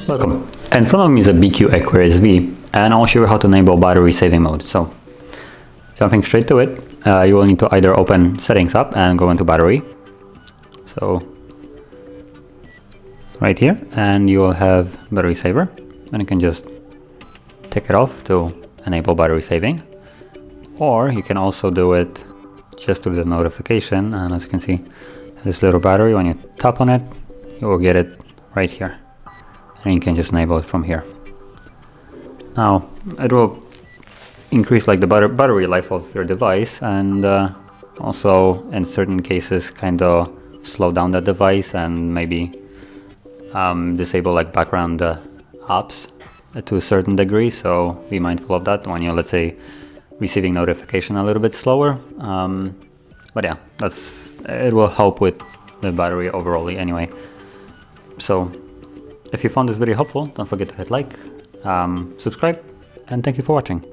Welcome. In front of me is a BQ Aquaris V, and I'll show you how to enable battery saving mode. So, jumping straight to it, you will need to either open settings up and go into battery. So, right here, and you will have battery saver, and you can just take it off to enable battery saving. Or you can also do it just through the notification, and as you can see, this little battery, when you tap on it, you will get it right here. And you can just enable it from here. Now it will increase like the battery life of your device, and also in certain cases kind of slow down the device and maybe disable like background apps to a certain degree. So be mindful of that when you're, let's say, receiving notification a little bit slower. But yeah, it will help with the battery overall anyway. So if you found this video helpful, don't forget to hit like, subscribe, and thank you for watching.